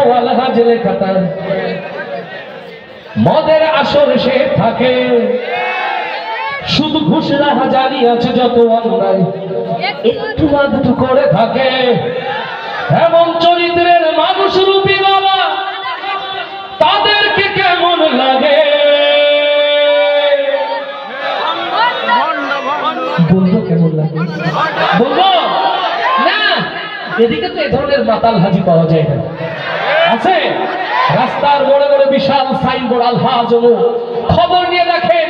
দেখো আলহাজ লেখা তার মদের আসর সে থাকে, শুধু ঘুষরা হাজারি আছে যত অন্যায় একটু আধটু করে থাকে। এমন চরিত্রের মানুষ রূপী বাবা তাদেরকে কেমন লাগে? বলবো কেমন লাগে? বলবো না, এদিকে তো এ ধরনের মাতাল হাজি পাওয়া যায় না। আছে রাস্তার বড় বড় বিশাল সাইনবোর্ড আলহাজ অমুক, খবর নিয়ে দেখেন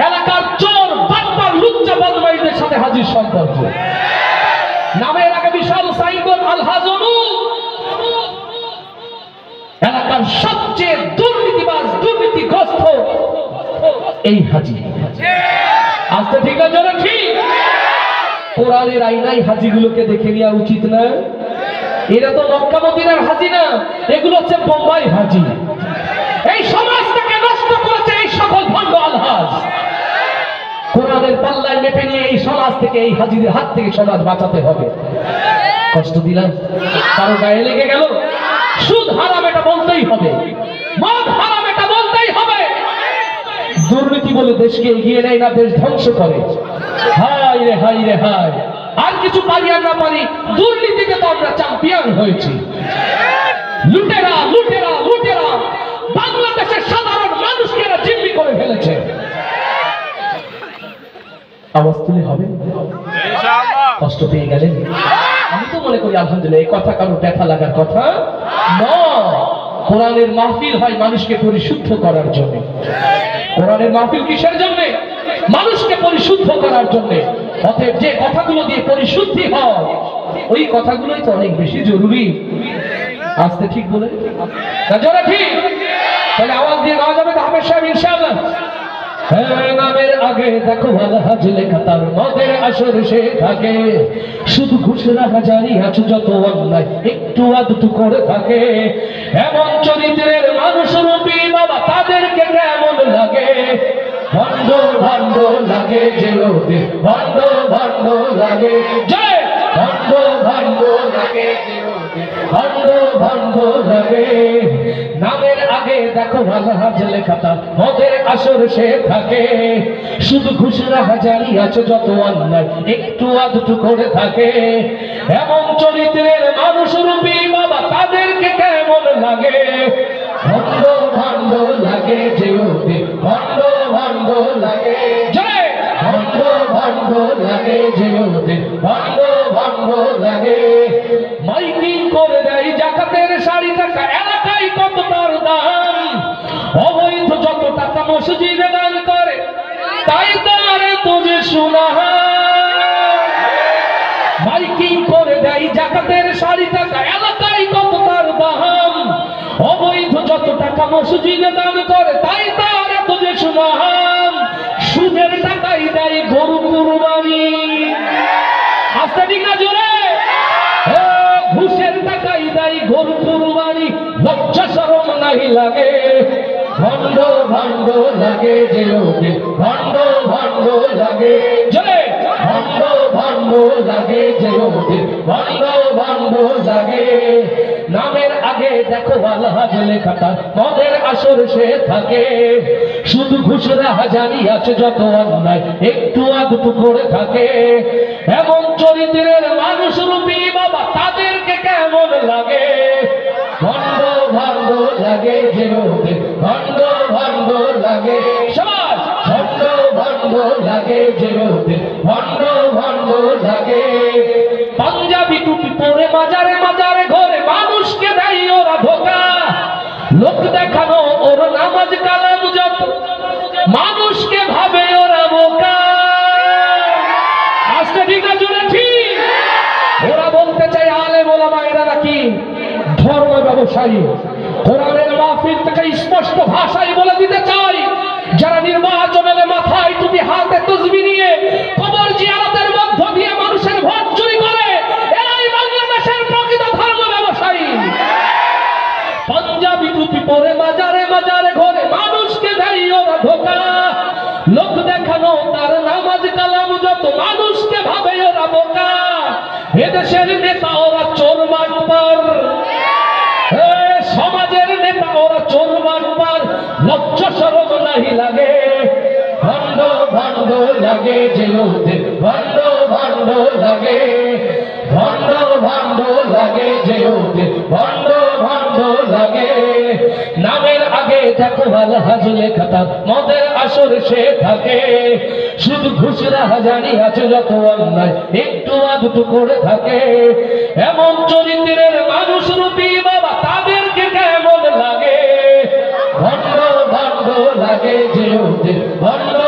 এলাকার চোর বাটপার লুচ্চা বদমাইশদের সাথে হাজির সম্পর্ক। নামের আগে বিশাল সাইনবোর্ড আলহাজ অমুক, এলাকার সবচেয়ে দুর্নীতিবাজ দুর্নীতিগ্রস্ত এই হাজি। আজকে ঠিক না জোরে ঠিক? কোরআনের আইনাই হাজিগুলোকে দেখে নেওয়া উচিত না? এরা তো মক্কা মদিনার হাজি না, এগুলো হচ্ছে বোম্বাই হাজি। এই সমাজটাকে নষ্ট করেছে এই সকল ভণ্ড আলহাজ। কোরআনের পাল্লায় মেপে নিয়ে এই সমাজ থেকে, এই হাজিদের হাত থেকে সমাজ বাঁচাতে হবে। কষ্ট দিলাম? কারো গায়ে লেগে গেল? সুদ হারাম এটা বলতেই হবে, মদ হারাম এটা বলতেই হবে। দুর্নীতি বলে দেশকে এগিয়ে নেয় না, দেশ ধ্বংস করে। হায় রে হায় রে হায়, আর কিছু পারি আর না পারি, দুর্নীতিতে তো আমরা চ্যাম্পিয়ন হয়েছি। লুটেরা লুটেরা লুটেরা বাংলাদেশের সাধারণ মানুষকে এরা জিম্মি করে ফেলেছে। আওয়াজ তুলে হবে? কষ্ট পেয়ে গেলেন? আমি তো মনে করি আলহামদুলিল্লাহ, এই কথা কারো ব্যথা লাগার কথা নয়। কোরআনের মাহফিল হয় মানুষকে পরিশুদ্ধ করার জন্য। কোরআনের মাহফিল কিসের জন্য? মানুষকে পরিশুদ্ধ করার জন্য। অতএব যে কথাগুলো দিয়ে পরিশুদ্ধি হয় ওই কথাগুলোই তো অনেক বেশি জরুরি। আসতে ঠিক বলে জোরে ঠিক? তাহলে আওয়াজ দিয়ে গাওয়া যাবে তো হাফেজ সাহেব ইনশাআল্লাহ? নামের আগে দেখো আলহাজ লেখা তার মদের আসর সে থাকে, শুধু ঘুষরা হাজারি আছে যত অন্যায় একটু আধটু করে থাকে। এমন চরিত্রের মানুষ রূপী বাবা তাদেরকে কেমন লাগে? ভণ্ড ভণ্ড লাগে যে ওদের, ভণ্ড ভণ্ড লাগে জয়, ভণ্ড ভণ্ড লাগে যে ওদের, ভণ্ড ভণ্ড লাগে। নামের আগে দেখো আলহাজ লেখা তার মদের আসর সে থাকে, শুধু ঘুষরা হাজারি আছে যত অন্যায় একটু আধটু করে থাকে। এমন চরিত্রের মানুষ রূপী বাবা তাদেরকে কেমন লাগে? ভণ্ড ভণ্ড লাগে যে ওদের, ভণ্ড ভণ্ড লাগে জয়, ভণ্ড ভণ্ড লাগে যে ওদের, ভণ্ড ভণ্ড লাগে। মাইকিং করে দেয় জাকাতের শাড়ি টাকা, এলাকায় কত তার দাম। অবৈধ যত টাকা মসজিদে দান করে তাই তার তুঝে শোনা। মাইকিং করে দেয় জাকাতের শাড়ি টাকা, এলাকায় কত তার দাম। অবৈধ যত টাকা মসজিদে দান করে তাই তার তুঝে শোনা। সুদের টাকাই দেয় গরু কুরবানি। আস্তে ঠিক না জোরে? ঘুষের টাকাই দেয় গরু কুরবানি, লজ্জা শরম নাই লাগে? ভণ্ড ভণ্ড লাগে যে ওদের, ভণ্ড ভণ্ড লাগে জয়, ভণ্ড ভণ্ড লাগে যে ওদের, ভণ্ড ভণ্ড লাগে। নামের আগে দেখো আলহাজ লেখা তার মদের আসর সে থাকে, শুধু ঘুষরা হাজারি আছে যত অন্যায় একটু আধটু করে থাকে। এমন চরিত্রের মানুষ রূপী বাবা তাদেরকে কেমন লাগে? ভণ্ড ভণ্ড লাগে যে ওদের, ভণ্ড ভণ্ড লাগে সমাজ, ভণ্ড ভণ্ড লাগে যে ওদের, ভণ্ড ভণ্ড লাগে। পাঞ্জাবি টুপি পরে মাজারে মাজারে ঘরে মানুষকে দেয় ওরা ধোকা। লোক দেখানো ওর নামাজ কালাম যত, মানুষকে ভাবে ওরা বোকা। আজকে ঠিক না জোরে ঠিক? ওরা বলতে চায় আলেম ওলামা এরা নাকি ধর্ম ব্যবসায়ী। কোরআনের মাহফিল থেকে স্পষ্ট ভাষায় বলে দিতে চাই, যারা নির্বাচনের মাথায় টুপি হাতে তসবিহ নিয়ে কবর জিয়ারতের মধ্য দিয়ে মানুষের ভোট চুরি করে, এরাই বাংলাদেশের প্রকৃত ধর্ম ব্যবসায়ী। পাঞ্জাবি টুপি পরে মাজারে মাজারে ঘরে মানুষকে দেয় ওরা ধোকা। লোক দেখানো তার নামাজ কালাম যত, মানুষকে ভাবে ওরা বোকা। এদেশের নেতা ওরা চোর বাটপার। তাই লাগে, ভণ্ড ভণ্ড লাগে যে ওদের, ভণ্ড ভণ্ড লাগে, ভণ্ড ভণ্ড লাগে যে ওদের, ভণ্ড ভণ্ড লাগে। নামের আগে দেখো আলহাজ লেখাটা, মদের আসর সে থাকে, শুধু ঘুষরা হাজারি আছে যত অন্যায় একটু আধটু করে থাকে। এমন চরিত্রের মানুষ রূপী বাবা তাদেরকে কেমন লাগে, ভণ্ড ভণ্ড লাগে যে ওদের, ভণ্ড